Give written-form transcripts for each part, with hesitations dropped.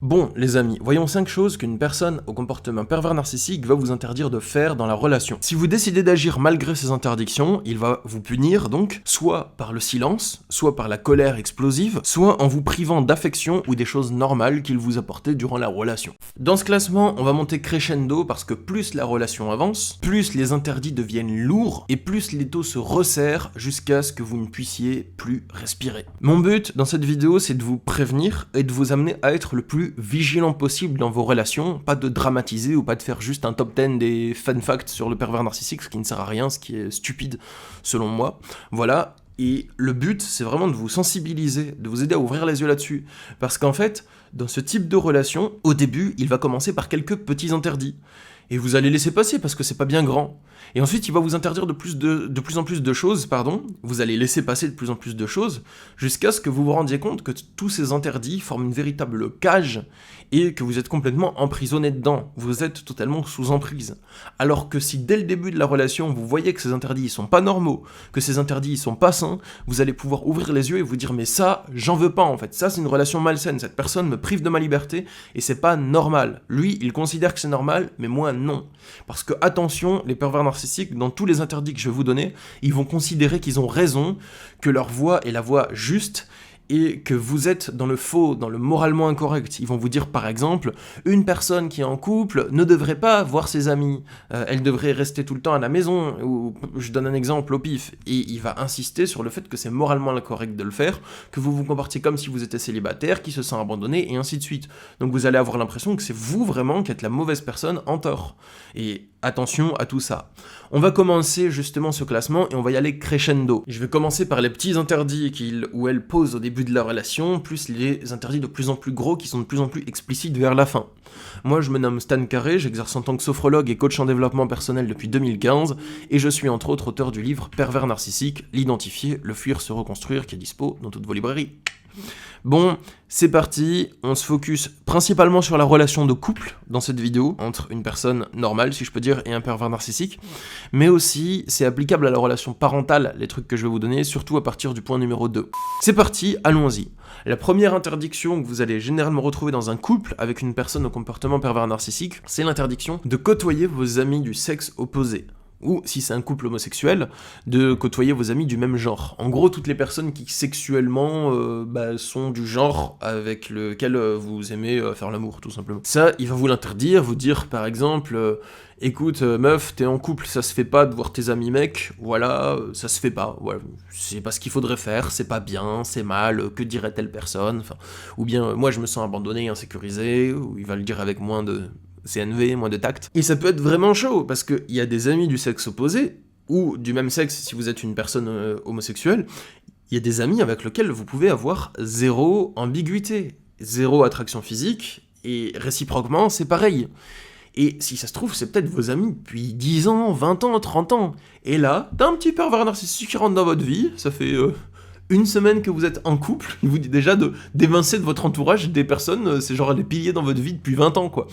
Bon, les amis, voyons 5 choses qu'une personne au comportement pervers narcissique va vous interdire de faire dans la relation. Si vous décidez d'agir malgré ces interdictions, il va vous punir donc, soit par le silence, soit par la colère explosive, soit en vous privant d'affection ou des choses normales qu'il vous apportait durant la relation. Dans ce classement, on va monter crescendo parce que plus la relation avance, plus les interdits deviennent lourds et plus l'étau se resserre jusqu'à ce que vous ne puissiez plus respirer. Mon but dans cette vidéo, c'est de vous prévenir et de vous amener à être le plus vigilant possible dans vos relations, pas de dramatiser ou pas de faire juste un top 10 des fun facts sur le pervers narcissique, ce qui ne sert à rien, ce qui est stupide selon moi. Voilà, et le but c'est vraiment de vous sensibiliser, de vous aider à ouvrir les yeux là-dessus, parce qu'en fait, dans ce type de relation, au début, il va commencer par quelques petits interdits. Et vous allez laisser passer parce que c'est pas bien grand. Et ensuite, il va vous interdire de plus en plus de choses, vous allez laisser passer de plus en plus de choses, jusqu'à ce que vous vous rendiez compte que tous ces interdits forment une véritable cage, et que vous êtes complètement emprisonné dedans, vous êtes totalement sous emprise. Alors que si dès le début de la relation, vous voyez que ces interdits ils sont pas normaux, que ces interdits ils sont pas sains, vous allez pouvoir ouvrir les yeux et vous dire mais ça, j'en veux pas en fait, ça c'est une relation malsaine, cette personne me prive de ma liberté, et c'est pas normal. Lui, il considère que c'est normal, mais moi non. Parce que attention, les pervers narcissiques, dans tous les interdits que je vais vous donner, ils vont considérer qu'ils ont raison, que leur voix est la voix juste, et que vous êtes dans le faux, dans le moralement incorrect. Ils vont vous dire par exemple, une personne qui est en couple ne devrait pas voir ses amis, elle devrait rester tout le temps à la maison, ou je donne un exemple au pif, et il va insister sur le fait que c'est moralement incorrect de le faire, que vous vous comportiez comme si vous étiez célibataire, qui se sent abandonné, et ainsi de suite. Donc vous allez avoir l'impression que c'est vous vraiment qui êtes la mauvaise personne en tort. Et attention à tout ça. On va commencer justement ce classement et on va y aller crescendo. Je vais commencer par les petits interdits qu'il ou elle pose au début de la relation, plus les interdits de plus en plus gros qui sont de plus en plus explicites vers la fin. Moi je me nomme Stan Carré, j'exerce en tant que sophrologue et coach en développement personnel depuis 2015 et je suis entre autres auteur du livre Pervers narcissique, l'identifier, le fuir, se reconstruire qui est dispo dans toutes vos librairies. Bon, c'est parti, on se focus principalement sur la relation de couple dans cette vidéo, entre une personne normale, si je peux dire, et un pervers narcissique, mais aussi c'est applicable à la relation parentale, les trucs que je vais vous donner, surtout à partir du point numéro 2. C'est parti, allons-y. La première interdiction que vous allez généralement retrouver dans un couple avec une personne au comportement pervers narcissique, c'est l'interdiction de côtoyer vos amis du sexe opposé. Ou, si c'est un couple homosexuel, de côtoyer vos amis du même genre. En gros, toutes les personnes qui sexuellement sont du genre avec lequel vous aimez faire l'amour, tout simplement. Ça, il va vous l'interdire, vous dire par exemple, écoute meuf, t'es en couple, ça se fait pas de voir tes amis mecs, voilà, ça se fait pas, voilà, c'est pas ce qu'il faudrait faire, c'est pas bien, c'est mal, que dirait telle personne, enfin, ou bien moi je me sens abandonné, insécurisé, ou il va le dire avec moins de CNV, moins de tact. Et ça peut être vraiment chaud, parce qu'il y a des amis du sexe opposé, ou du même sexe si vous êtes une personne homosexuelle, il y a des amis avec lesquels vous pouvez avoir zéro ambiguïté, zéro attraction physique, et réciproquement c'est pareil. Et si ça se trouve, c'est peut-être vos amis depuis 10 ans, 20 ans, 30 ans. Et là, t'as un petit pervers narcissique qui rentre dans votre vie, ça fait une semaine que vous êtes en couple, il vous dit déjà d'évincer de votre entourage des personnes, c'est genre les piliers dans votre vie depuis 20 ans, quoi.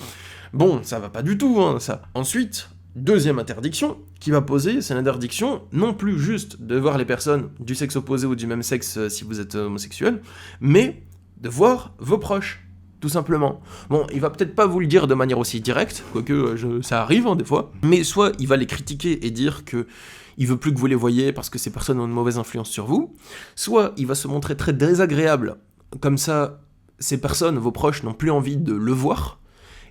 Bon, ça va pas du tout, hein, ça. Ensuite, deuxième interdiction qui va poser, c'est l'interdiction non plus juste de voir les personnes du sexe opposé ou du même sexe si vous êtes homosexuel, mais de voir vos proches, tout simplement. Bon, il va peut-être pas vous le dire de manière aussi directe, quoique ça arrive hein, des fois, mais soit il va les critiquer et dire que il veut plus que vous les voyez parce que ces personnes ont une mauvaise influence sur vous, soit il va se montrer très désagréable, comme ça ces personnes, vos proches, n'ont plus envie de le voir.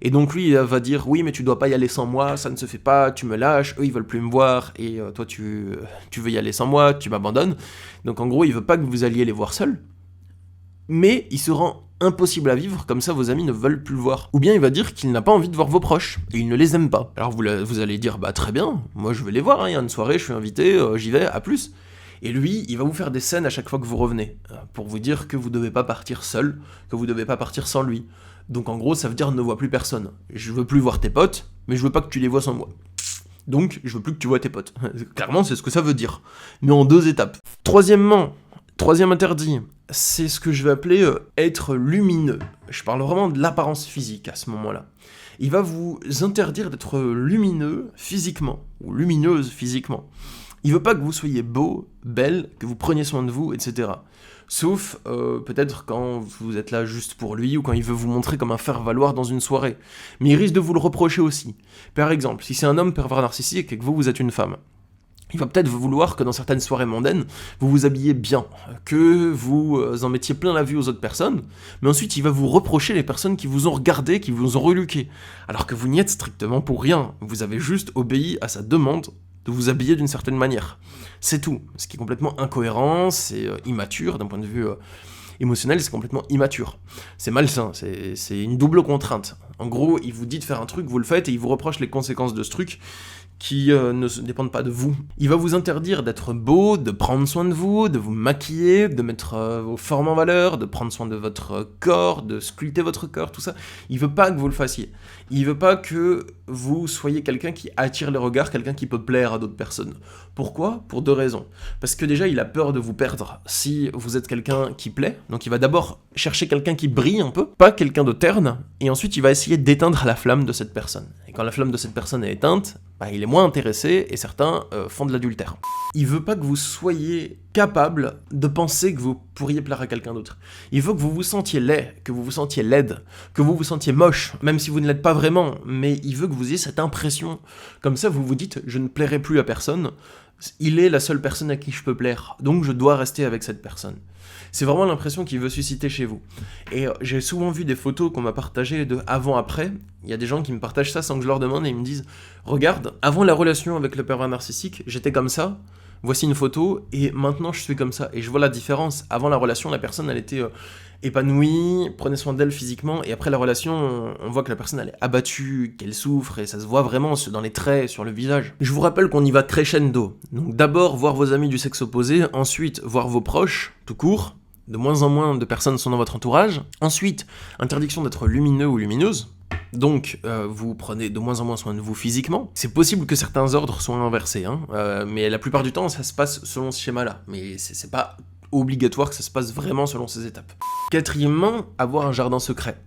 Et donc lui il va dire oui mais tu dois pas y aller sans moi, ça ne se fait pas, tu me lâches, eux ils veulent plus me voir et toi tu veux y aller sans moi, tu m'abandonnes. Donc en gros il veut pas que vous alliez les voir seuls, mais il se rend impossible à vivre, comme ça vos amis ne veulent plus le voir. Ou bien il va dire qu'il n'a pas envie de voir vos proches, et il ne les aime pas. Alors vous allez dire bah très bien, moi je vais les voir, hein, il y a une soirée, je suis invité, j'y vais, à plus. Et lui, il va vous faire des scènes à chaque fois que vous revenez, pour vous dire que vous devez pas partir seul, que vous devez pas partir sans lui. Donc en gros, ça veut dire ne vois plus personne. Je veux plus voir tes potes, mais je veux pas que tu les vois sans moi. Donc, je veux plus que tu vois tes potes. Clairement, c'est ce que ça veut dire. Mais en 2 étapes. Troisième interdit, c'est ce que je vais appeler être lumineux. Je parle vraiment de l'apparence physique à ce moment-là. Il va vous interdire d'être lumineux physiquement, ou lumineuse physiquement. Il veut pas que vous soyez beau, belle, que vous preniez soin de vous, etc. Sauf peut-être quand vous êtes là juste pour lui ou quand il veut vous montrer comme un faire-valoir dans une soirée. Mais il risque de vous le reprocher aussi. Par exemple, si c'est un homme pervers narcissique et que vous êtes une femme, il va peut-être vouloir que dans certaines soirées mondaines, vous vous habillez bien, que vous en mettiez plein la vue aux autres personnes, mais ensuite il va vous reprocher les personnes qui vous ont regardé, qui vous ont reluqué, alors que vous n'y êtes strictement pour rien, vous avez juste obéi à sa demande de vous habiller d'une certaine manière. C'est tout, ce qui est complètement incohérent, c'est immature d'un point de vue émotionnel, c'est complètement immature. C'est malsain, c'est une double contrainte. En gros, il vous dit de faire un truc, vous le faites, et il vous reproche les conséquences de ce truc, qui ne dépendent pas de vous. Il va vous interdire d'être beau, de prendre soin de vous maquiller, de mettre vos formes en valeur, de prendre soin de votre corps, de sculpter votre corps, tout ça. Il veut pas que vous le fassiez. Il veut pas que vous soyez quelqu'un qui attire les regards, quelqu'un qui peut plaire à d'autres personnes. Pourquoi ? Pour deux raisons. Parce que déjà, il a peur de vous perdre si vous êtes quelqu'un qui plaît. Donc il va d'abord chercher quelqu'un qui brille un peu, pas quelqu'un de terne, et ensuite il va essayer d'éteindre la flamme de cette personne. Et quand la flamme de cette personne est éteinte, il est moins intéressé et certains font de l'adultère. Il veut pas que vous soyez capable de penser que vous pourriez plaire à quelqu'un d'autre. Il veut que vous vous sentiez laid, que vous vous sentiez laide, que vous vous sentiez moche, même si vous ne l'êtes pas vraiment, mais il veut que vous ayez cette impression. Comme ça, vous vous dites « je ne plairai plus à personne ». Il est la seule personne à qui je peux plaire, donc je dois rester avec cette personne. C'est vraiment l'impression qu'il veut susciter chez vous. Et j'ai souvent vu des photos qu'on m'a partagées de avant-après. Il y a des gens qui me partagent ça sans que je leur demande et ils me disent « Regarde, avant la relation avec le pervers narcissique, j'étais comme ça, voici une photo, et maintenant je suis comme ça. » Et je vois la différence. Avant la relation, la personne, elle était épanouie, prenait soin d'elle physiquement, et après la relation, on voit que la personne, elle est abattue, qu'elle souffre, et ça se voit vraiment dans les traits, sur le visage. Je vous rappelle qu'on y va crescendo. Donc d'abord, voir vos amis du sexe opposé, ensuite, voir vos proches, tout court. De moins en moins de personnes sont dans votre entourage. Ensuite, interdiction d'être lumineux ou lumineuse. Donc, vous prenez de moins en moins soin de vous physiquement. C'est possible que certains ordres soient inversés, mais la plupart du temps, ça se passe selon ce schéma-là. Mais c'est pas obligatoire que ça se passe vraiment selon ces étapes. Quatrièmement, avoir un jardin secret.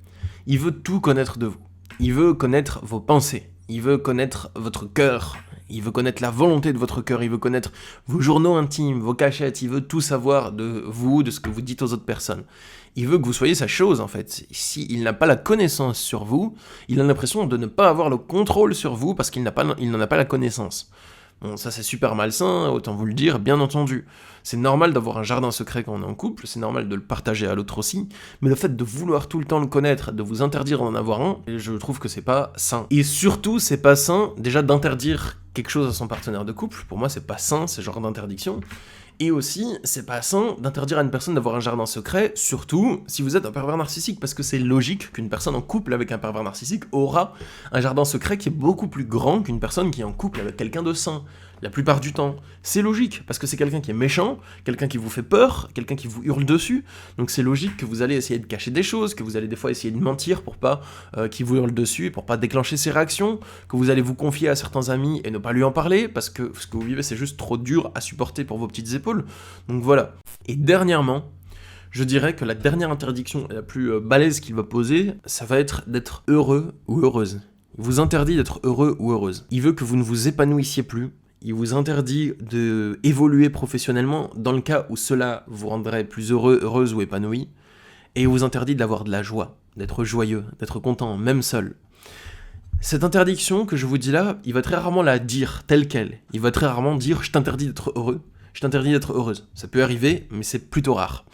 Il veut tout connaître de vous. Il veut connaître vos pensées. Il veut connaître votre cœur. Il veut connaître la volonté de votre cœur. Il veut connaître vos journaux intimes, vos cachettes. Il veut tout savoir de vous, de ce que vous dites aux autres personnes. Il veut que vous soyez sa chose, en fait. S'il n'a pas la connaissance sur vous, il a l'impression de ne pas avoir le contrôle sur vous parce qu'il n'en a pas la connaissance. Bon, ça c'est super malsain, autant vous le dire, bien entendu. C'est normal d'avoir un jardin secret quand on est en couple, c'est normal de le partager à l'autre aussi, mais le fait de vouloir tout le temps le connaître, de vous interdire d'en avoir un, je trouve que c'est pas sain. Et surtout, c'est pas sain, déjà d'interdire quelque chose à son partenaire de couple, pour moi c'est pas sain, ce genre d'interdiction. Et aussi, c'est pas sain d'interdire à une personne d'avoir un jardin secret, surtout si vous êtes un pervers narcissique, parce que c'est logique qu'une personne en couple avec un pervers narcissique aura un jardin secret qui est beaucoup plus grand qu'une personne qui est en couple avec quelqu'un de sain. La plupart du temps, c'est logique, parce que c'est quelqu'un qui est méchant, quelqu'un qui vous fait peur, quelqu'un qui vous hurle dessus, donc c'est logique que vous allez essayer de cacher des choses, que vous allez des fois essayer de mentir pour pas qu'il vous hurle dessus, pour pas déclencher ses réactions, que vous allez vous confier à certains amis et ne pas lui en parler, parce que ce que vous vivez c'est juste trop dur à supporter pour vos petites épaules, donc voilà. Et dernièrement, je dirais que la dernière interdiction la plus balèze qu'il va poser, ça va être d'être heureux ou heureuse. Il vous interdit d'être heureux ou heureuse. Il veut que vous ne vous épanouissiez plus. Il vous interdit d'évoluer professionnellement dans le cas où cela vous rendrait plus heureux, heureuse ou épanoui. Et il vous interdit d'avoir de la joie, d'être joyeux, d'être content, même seul. Cette interdiction que je vous dis là, il va très rarement la dire telle qu'elle. Il va très rarement dire « je t'interdis d'être heureux », « je t'interdis d'être heureuse ». Ça peut arriver, mais c'est plutôt rare.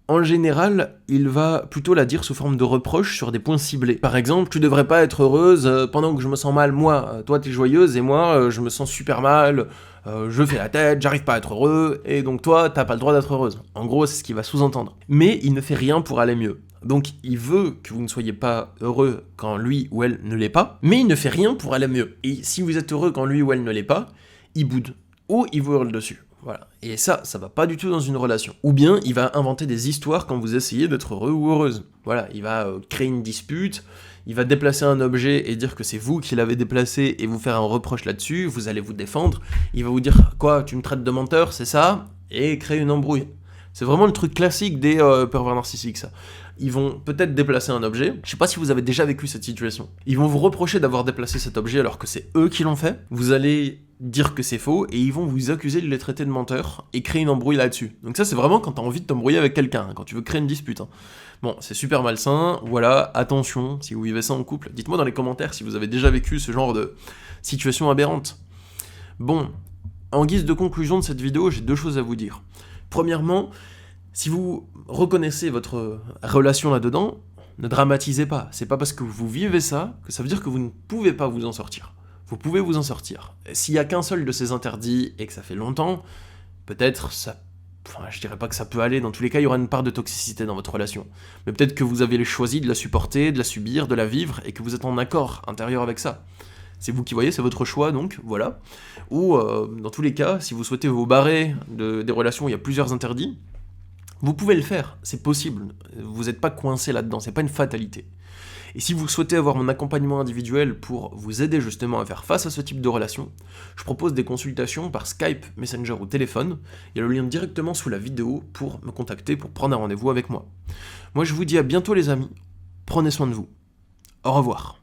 En général, il va plutôt la dire sous forme de reproche sur des points ciblés. Par exemple, tu devrais pas être heureuse pendant que je me sens mal, moi. Toi, t'es joyeuse et moi, je me sens super mal, je fais la tête, j'arrive pas à être heureux, et donc toi, t'as pas le droit d'être heureuse. En gros, c'est ce qu'il va sous-entendre. Mais il ne fait rien pour aller mieux. Donc, il veut que vous ne soyez pas heureux quand lui ou elle ne l'est pas, mais il ne fait rien pour aller mieux. Et si vous êtes heureux quand lui ou elle ne l'est pas, il boude. Ou il vous hurle dessus. Voilà. Et ça va pas du tout dans une relation. Ou bien, il va inventer des histoires quand vous essayez d'être heureux ou heureuse. Voilà, il va créer une dispute, il va déplacer un objet et dire que c'est vous qui l'avez déplacé et vous faire un reproche là-dessus, vous allez vous défendre, il va vous dire « Quoi, tu me traites de menteur, c'est ça ?» et créer une embrouille. C'est vraiment le truc classique des pervers narcissiques, ça. Ils vont peut-être déplacer un objet. Je sais pas si vous avez déjà vécu cette situation. Ils vont vous reprocher d'avoir déplacé cet objet alors que c'est eux qui l'ont fait. Vous allez dire que c'est faux et ils vont vous accuser de les traiter de menteurs et créer une embrouille là-dessus. Donc ça, c'est vraiment quand t'as envie de t'embrouiller avec quelqu'un, quand tu veux créer une dispute. Bon, c'est super malsain. Voilà, attention, si vous vivez ça en couple, dites-moi dans les commentaires si vous avez déjà vécu ce genre de situation aberrante. Bon, en guise de conclusion de cette vidéo, j'ai 2 choses à vous dire. Premièrement, si vous reconnaissez votre relation là-dedans, ne dramatisez pas. C'est pas parce que vous vivez ça que ça veut dire que vous ne pouvez pas vous en sortir. Vous pouvez vous en sortir. S'il y a qu'un seul de ces interdits et que ça fait longtemps, peut-être ça... Enfin, je dirais pas que ça peut aller, dans tous les cas, il y aura une part de toxicité dans votre relation. Mais peut-être que vous avez choisi de la supporter, de la subir, de la vivre, et que vous êtes en accord intérieur avec ça. C'est vous qui voyez, c'est votre choix, donc, voilà. Ou, dans tous les cas, si vous souhaitez vous barrer des relations où il y a plusieurs interdits, vous pouvez le faire, c'est possible. Vous n'êtes pas coincé là-dedans, c'est pas une fatalité. Et si vous souhaitez avoir mon accompagnement individuel pour vous aider justement à faire face à ce type de relation, je propose des consultations par Skype, Messenger ou téléphone. Il y a le lien directement sous la vidéo pour me contacter, pour prendre un rendez-vous avec moi. Moi je vous dis à bientôt les amis, prenez soin de vous. Au revoir.